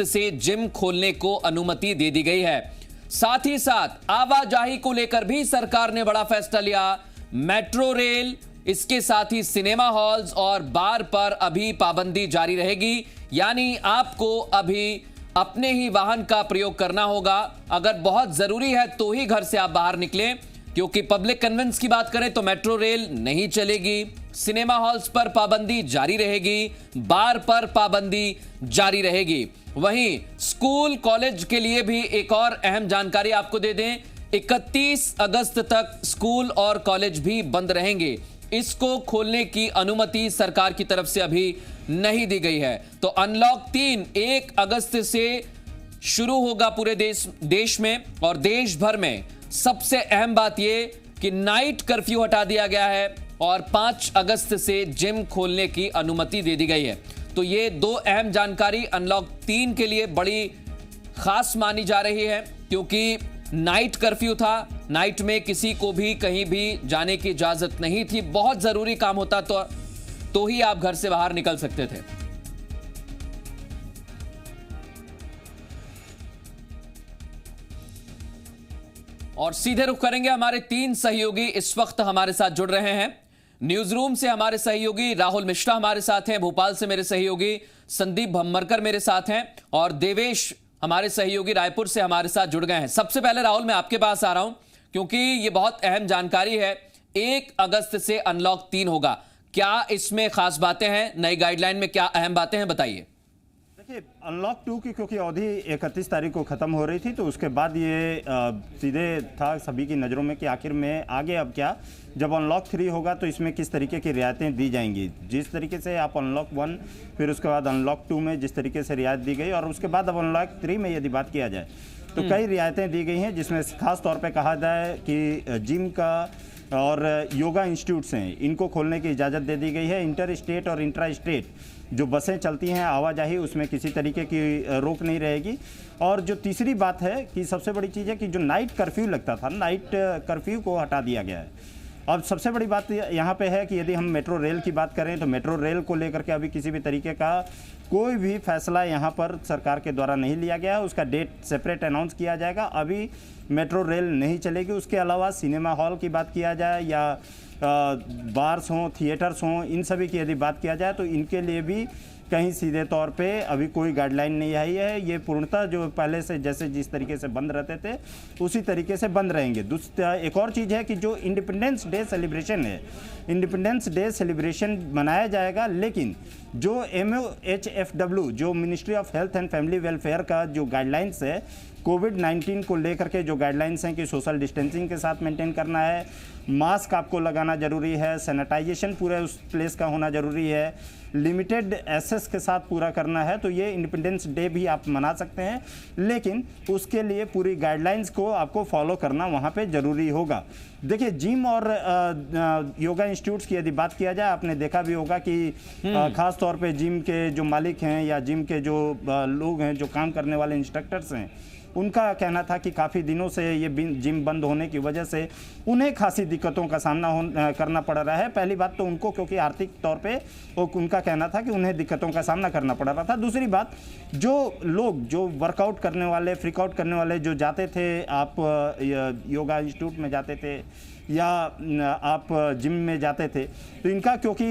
से जिम खोलने को अनुमति दे दी गई है। साथ ही साथ आवाजाही को लेकर भी सरकार ने बड़ा फैसला लिया। मेट्रो रेल, इसके साथ ही सिनेमा हॉल्स और बार पर अभी पाबंदी जारी रहेगी। यानी आपको अभी अपने ही वाहन का प्रयोग करना होगा। अगर बहुत जरूरी है तो ही घर से आप बाहर निकलें, क्योंकि पब्लिक कन्वेंस की बात करें तो मेट्रो रेल नहीं चलेगी, सिनेमा हॉल्स पर पाबंदी जारी रहेगी, बार पर पाबंदी जारी रहेगी। वहीं स्कूल कॉलेज के लिए भी एक और अहम जानकारी आपको दे दें, 31 अगस्त तक स्कूल और कॉलेज भी बंद रहेंगे। इसको खोलने की अनुमति सरकार की तरफ से अभी नहीं दी गई है। तो अनलॉक 3 1 अगस्त से शुरू होगा पूरे देश में और देश भर में। सबसे अहम बात यह कि नाइट कर्फ्यू हटा दिया गया है और 5 अगस्त से जिम खोलने की अनुमति दे दी गई है। तो ये दो अहम जानकारी अनलॉक 3 के लिए बड़ी खास मानी जा रही है, क्योंकि नाइट कर्फ्यू था। नाइट में किसी को भी कहीं भी जाने की इजाजत नहीं थी। बहुत जरूरी काम होता तो ही आप घर से बाहर निकल सकते थे। और सीधे रुख करेंगे, हमारे 3 सहयोगी इस वक्त हमारे साथ जुड़ रहे हैं। न्यूज रूम से हमारे सहयोगी राहुल मिश्रा हमारे साथ हैं, भोपाल से मेरे सहयोगी संदीप भम्मरकर मेरे साथ हैं और देवेश हमारे सहयोगी रायपुर से हमारे साथ जुड़ गए हैं। सबसे पहले राहुल, मैं आपके पास आ रहा हूं क्योंकि ये बहुत अहम जानकारी है। 1 अगस्त से अनलॉक 3 होगा। क्या इसमें खास बातें हैं? नई गाइडलाइन में क्या अहम बातें हैं, बताइए। देखिए, अनलॉक 2 की क्योंकि अवधि 31 तारीख को ख़त्म हो रही थी, तो उसके बाद ये सीधे था सभी की नज़रों में कि आखिर में आगे अब क्या, जब अनलॉक 3 होगा तो इसमें किस तरीके की रियायतें दी जाएंगी। जिस तरीके से आप अनलॉक 1 फिर उसके बाद अनलॉक 2 में जिस तरीके से रियायत दी गई और उसके बाद अब अनलॉक 3 में यदि बात किया जाए तो कई रियायतें दी गई हैं, जिसमें खास तौर पर कहा जाए कि जिम का और योगा इंस्टीट्यूट्स हैं, इनको खोलने की इजाज़त दे दी गई है। इंटर स्टेट और इंट्रा स्टेट जो बसें चलती हैं, आवाजाही, उसमें किसी तरीके की रोक नहीं रहेगी। और जो तीसरी बात है कि सबसे बड़ी चीज़ है कि जो नाइट कर्फ्यू लगता था, नाइट कर्फ्यू को हटा दिया गया है। अब सबसे बड़ी बात यहाँ पे है कि यदि हम मेट्रो रेल की बात करें तो मेट्रो रेल को लेकर के अभी किसी भी तरीके का कोई भी फैसला यहाँ पर सरकार के द्वारा नहीं लिया गया है। उसका डेट सेपरेट अनाउंस किया जाएगा। अभी मेट्रो रेल नहीं चलेगी। उसके अलावा सिनेमा हॉल की बात किया जाए या बार्स हों, थिएटर्स हों, इन सभी की यदि बात किया जाए तो इनके लिए भी कहीं सीधे तौर पे अभी कोई गाइडलाइन नहीं आई है। ये पूर्णतः जो पहले से जैसे जिस तरीके से बंद रहते थे उसी तरीके से बंद रहेंगे। एक और चीज़ है कि जो इंडिपेंडेंस डे सेलिब्रेशन है, इंडिपेंडेंस डे सेलिब्रेशन मनाया जाएगा, लेकिन जो MOHFW जो ministry of health and family welfare का जो गाइडलाइंस है कोविड-19 को लेकर के, जो गाइडलाइंस हैं कि सोशल डिस्टेंसिंग के साथ मेंटेन करना है, मास्क आपको लगाना ज़रूरी है, सैनिटाइजेशन पूरे उस प्लेस का होना ज़रूरी है, लिमिटेड एक्सेस के साथ पूरा करना है, तो ये इंडिपेंडेंस डे भी आप मना सकते हैं, लेकिन उसके लिए पूरी गाइडलाइंस को आपको फॉलो करना वहाँ पे ज़रूरी होगा। देखिए, जिम और योगा इंस्टीट्यूट्स की यदि बात किया जाए, आपने देखा भी होगा कि खास तौर पे जिम के जो मालिक हैं या जिम के जो लोग हैं, जो काम करने वाले इंस्ट्रक्टर्स हैं, उनका कहना था कि काफ़ी दिनों से ये जिम बंद होने की वजह से उन्हें खासी दिक्कतों का सामना करना पड़ रहा है। पहली बात तो उनको, क्योंकि आर्थिक तौर पे उनका कहना था कि उन्हें दिक्कतों का सामना करना पड़ रहा था। दूसरी बात, जो लोग जो वर्कआउट करने वाले, फ्रीकआउट करने वाले जो जाते थे, आप योगा इंस्टीट्यूट में जाते थे या आप जिम में जाते थे, तो इनका क्योंकि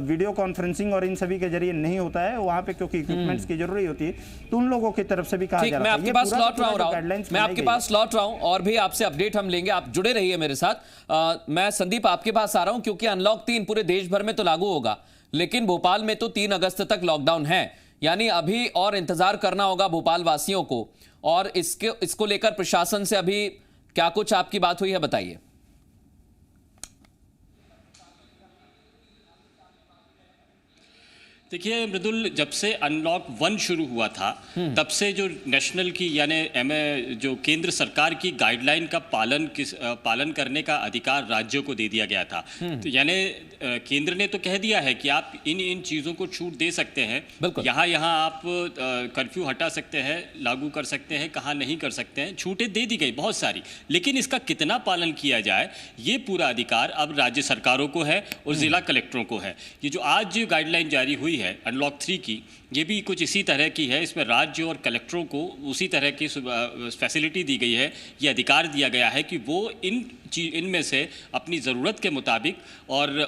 वीडियो कॉन्फ्रेंसिंग और इन सभी के जरिए नहीं होता है वहाँ पे, क्योंकि इक्विपमेंट्स की जरूरी होती है, तो उन लोगों की तरफ से भी कहा जा रहा है। मैं आपके पास लौट रहा हूं और भी आपसे अपडेट हम लेंगे। आप जुड़े रहिए मेरे साथ। मैं संदीप आपके पास आ रहा हूं क्योंकि अनलॉक 3 पूरे देश भर में तो लागू होगा, लेकिन भोपाल में तो 3 अगस्त तक लॉकडाउन है। यानी अभी और इंतजार करना होगा भोपाल वासियों को। और इसको लेकर प्रशासन से अभी क्या कुछ आपकी बात हुई है, बताइए। देखिए मृदुल, जब से अनलॉक 1 शुरू हुआ था तब से जो नेशनल की यानी जो केंद्र सरकार की गाइडलाइन का पालन करने का अधिकार राज्यों को दे दिया गया था। तो यानी केंद्र ने तो कह दिया है कि आप इन चीज़ों को छूट दे सकते हैं, यहाँ आप कर्फ्यू हटा सकते हैं, लागू कर सकते हैं, कहाँ नहीं कर सकते हैं, छूटें दे दी गई बहुत सारी, लेकिन इसका कितना पालन किया जाए ये पूरा अधिकार अब राज्य सरकारों को है और जिला कलेक्टरों को है। ये जो आज गाइडलाइन जारी हुई है अनलॉक 3 की, ये भी कुछ इसी तरह की है। इसमें राज्य और कलेक्टरों को उसी तरह की फैसिलिटी दी गई है, ये अधिकार दिया गया है कि वो इनमें से अपनी ज़रूरत के मुताबिक और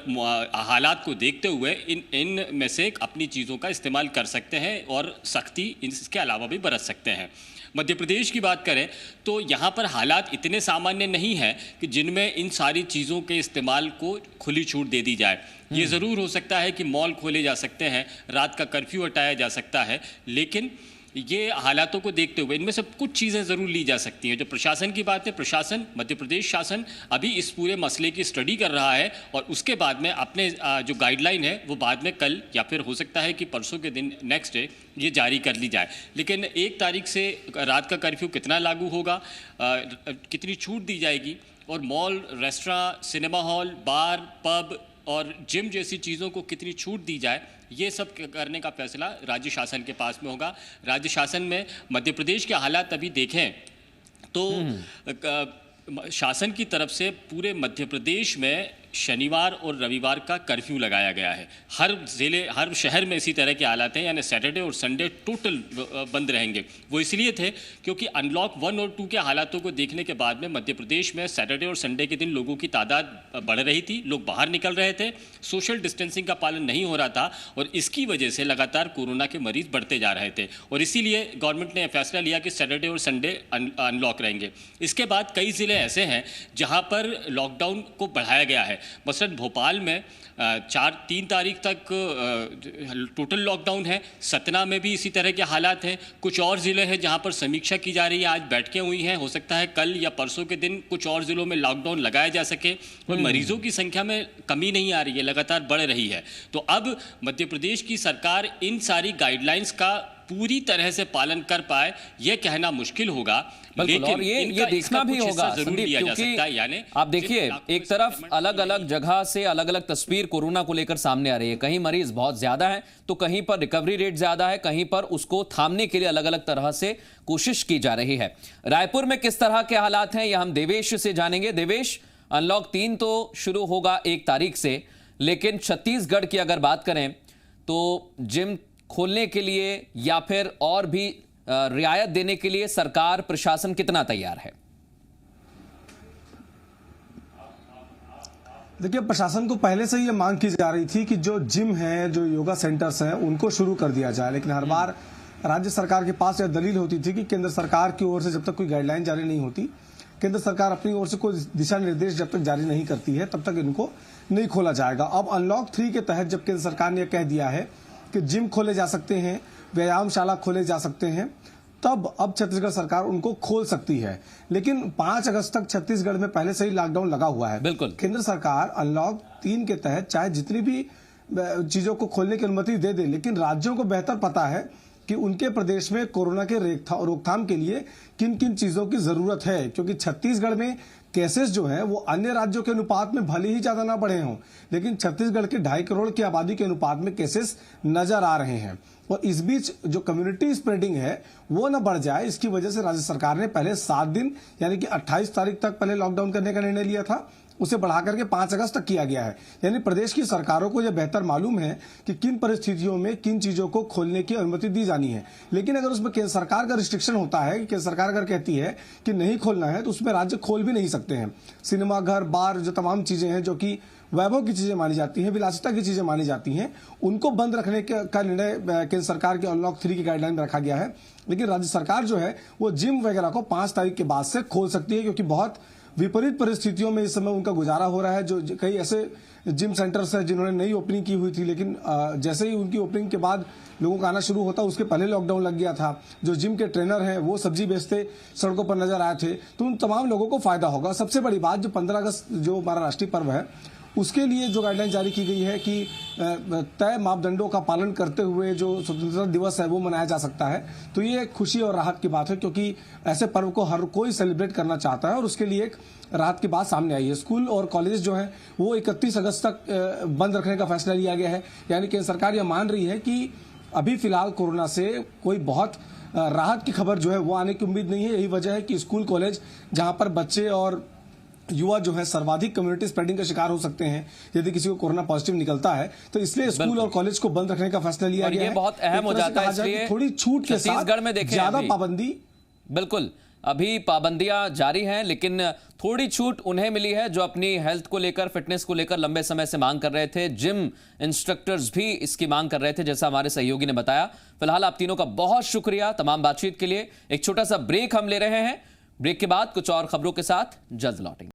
हालात को देखते हुए इन में से अपनी चीज़ों का इस्तेमाल कर सकते हैं और सख्ती इसके अलावा भी बरत सकते हैं। मध्य प्रदेश की बात करें तो यहाँ पर हालात इतने सामान्य नहीं हैं कि जिनमें इन सारी चीज़ों के इस्तेमाल को खुली छूट दे दी जाए। ये ज़रूर हो सकता है कि मॉल खोले जा सकते हैं, रात का कर्फ्यू हटाया जा सकता है, लेकिन ये हालातों को देखते हुए इनमें से कुछ चीज़ें ज़रूर ली जा सकती हैं। जो प्रशासन की बात है, प्रशासन, मध्य प्रदेश शासन अभी इस पूरे मसले की स्टडी कर रहा है और उसके बाद में अपने जो गाइडलाइन है वो बाद में कल या फिर हो सकता है कि परसों के दिन नेक्स्ट डे ये जारी कर ली जाए। लेकिन 1 तारीख से रात का कर्फ्यू कितना लागू होगा, कितनी छूट दी जाएगी और मॉल, रेस्टोरेंट, सिनेमा हॉल, बार, पब और जिम जैसी चीज़ों को कितनी छूट दी जाए, ये सब करने का फैसला राज्य शासन के पास में होगा। राज्य शासन में मध्य प्रदेश के हालात अभी देखें तो शासन की तरफ से पूरे मध्य प्रदेश में शनिवार और रविवार का कर्फ्यू लगाया गया है। हर ज़िले, हर शहर में इसी तरह के हालात हैं, यानी सैटरडे और संडे टोटल बंद रहेंगे। वो इसलिए थे क्योंकि अनलॉक 1 और 2 के हालातों को देखने के बाद में मध्य प्रदेश में सैटरडे और संडे के दिन लोगों की तादाद बढ़ रही थी, लोग बाहर निकल रहे थे, सोशल डिस्टेंसिंग का पालन नहीं हो रहा था और इसकी वजह से लगातार कोरोना के मरीज बढ़ते जा रहे थे और इसीलिए गवर्नमेंट ने फैसला लिया कि सैटरडे और संडे अनलॉक रहेंगे। इसके बाद कई ज़िले ऐसे हैं जहाँ पर लॉकडाउन को बढ़ाया गया है। मसलन भोपाल में 3 तारीख तक टोटल लॉकडाउन है, सतना में भी इसी तरह के हालात हैं। कुछ और ज़िले हैं जहां पर समीक्षा की जा रही है, आज बैठकें हुई हैं, हो सकता है कल या परसों के दिन कुछ और ज़िलों में लॉकडाउन लगाया जा सके और मरीजों की संख्या में कमी नहीं आ रही है, लगातार बढ़ रही है। तो अब मध्य प्रदेश की सरकार इन सारी गाइडलाइंस का पूरी तरह से पालन कर पाए, यह कहना मुश्किल होगा, लेकिन और ये देखना भी होगा संदीप, क्योंकि आप देखिए एक तरफ अलग अलग जगह से अलग अलग तस्वीर कोरोना को लेकर सामने आ रही है। कहीं मरीज बहुत ज्यादा है तो कहीं पर रिकवरी रेट ज्यादा है, कहीं पर उसको थामने के लिए अलग अलग तरह से कोशिश की जा रही है। रायपुर में किस तरह के हालात हैं यह हम देवेश से जानेंगे। देवेश, अनलॉक 3 तो शुरू होगा 1 तारीख से, लेकिन छत्तीसगढ़ की अगर बात करें तो जिम खोलने के लिए या फिर और भी रियायत देने के लिए सरकार, प्रशासन कितना तैयार है? देखिए, प्रशासन को पहले से ये मांग की जा रही थी कि जो जिम है, जो योगा सेंटर्स हैं, उनको शुरू कर दिया जाए, लेकिन हर बार राज्य सरकार के पास यह दलील होती थी कि केंद्र सरकार की ओर से जब तक कोई गाइडलाइन जारी नहीं होती, केंद्र सरकार अपनी ओर से कोई दिशा निर्देश जब तक जारी नहीं करती है, तब तक इनको नहीं खोला जाएगा। अब अनलॉक 3 के तहत जब केंद्र सरकार ने कह दिया है कि जिम खोले जा सकते हैं, व्यायामशाला खोले जा सकते हैं, तब अब छत्तीसगढ़ सरकार उनको खोल सकती है। लेकिन 5 अगस्त तक छत्तीसगढ़ में पहले से ही लॉकडाउन लगा हुआ है। बिल्कुल, केंद्र सरकार अनलॉक 3 के तहत चाहे जितनी भी चीजों को खोलने की अनुमति दे दे, लेकिन राज्यों को बेहतर पता है कि उनके प्रदेश में कोरोना के रोकथाम के लिए किन किन चीजों की जरूरत है, क्योंकि छत्तीसगढ़ में केसेस जो है वो अन्य राज्यों के अनुपात में भले ही ज्यादा ना बढ़े हों, लेकिन छत्तीसगढ़ के 2.5 करोड़ की आबादी के अनुपात में केसेस नजर आ रहे हैं और इस बीच जो कम्युनिटी स्प्रेडिंग है वो ना बढ़ जाए, इसकी वजह से राज्य सरकार ने पहले 7 दिन यानी कि 28 तारीख तक पहले लॉकडाउन करने का निर्णय लिया था, उसे बढ़ा करके 5 अगस्त तक किया गया है। यानी प्रदेश की सरकारों को यह बेहतर मालूम है कि किन परिस्थितियों में किन चीजों को खोलने की अनुमति दी जानी है। लेकिन अगर उसमें केंद्र सरकार का रिस्ट्रिक्शन होता है, केंद्र सरकार अगर कहती है कि नहीं खोलना है, तो उसमें राज्य खोल भी नहीं सकते हैं। सिनेमा घर, बार, जो तमाम चीजें हैं जो कि वैभव की चीजें मानी जाती हैं, विलासिता की चीजें मानी जाती हैं, उनको बंद रखने का निर्णय केंद्र सरकार के अनलॉक 3 की गाइडलाइन में रखा गया है। लेकिन राज्य सरकार जो है वो जिम वगैरह को 5 तारीख के बाद से खोल सकती है, क्योंकि बहुत विपरीत परिस्थितियों में इस समय उनका गुजारा हो रहा है। जो कई ऐसे जिम सेंटर्स हैं जिन्होंने नई ओपनिंग की हुई थी, लेकिन जैसे ही उनकी ओपनिंग के बाद लोगों का आना शुरू होता, उसके पहले लॉकडाउन लग गया था। जो जिम के ट्रेनर हैं वो सब्जी बेचते सड़कों पर नजर आए थे, तो उन तमाम लोगों को फायदा होगा। सबसे बड़ी बात, जो 15 अगस्त जो हमारा राष्ट्रीय पर्व है, उसके लिए जो गाइडलाइन जारी की गई है कि तय मापदंडों का पालन करते हुए जो स्वतंत्रता दिवस है वो मनाया जा सकता है, तो ये एक खुशी और राहत की बात है, क्योंकि ऐसे पर्व को हर कोई सेलिब्रेट करना चाहता है और उसके लिए एक राहत की बात सामने आई है। स्कूल और कॉलेज जो है वो 31 अगस्त तक बंद रखने का फैसला लिया गया है। यानी कि सरकार यह मान रही है कि अभी फिलहाल कोरोना से कोई बहुत राहत की खबर जो है वो आने की उम्मीद नहीं है। यही वजह है कि स्कूल कॉलेज जहाँ पर बच्चे और युवा जो है सर्वाधिक कम्युनिटी स्प्रेडिंग का शिकार हो सकते हैं यदि किसी को कोरोना पॉजिटिव निकलता है। तो इसलिए स्कूल और कॉलेज को बंद रखने का फैसला लिया गया है। ये बहुत अहम हो जाता है, इसलिए थोड़ी छूट के साथ छत्तीसगढ़ में देखें ज्यादा पाबंदी। बिल्कुल, अभी पाबंदियां जारी हैं, लेकिन थोड़ी छूट उन्हें मिली है जो अपनी हेल्थ को लेकर, फिटनेस को लेकर लंबे समय से मांग कर रहे थे। जिम इंस्ट्रक्टर्स भी इसकी मांग कर रहे थे, जैसा हमारे सहयोगी ने बताया। फिलहाल आप तीनों का बहुत शुक्रिया तमाम बातचीत के लिए। एक छोटा सा ब्रेक हम ले रहे हैं। ब्रेक के बाद कुछ और खबरों के साथ जल्द लौटेंगे।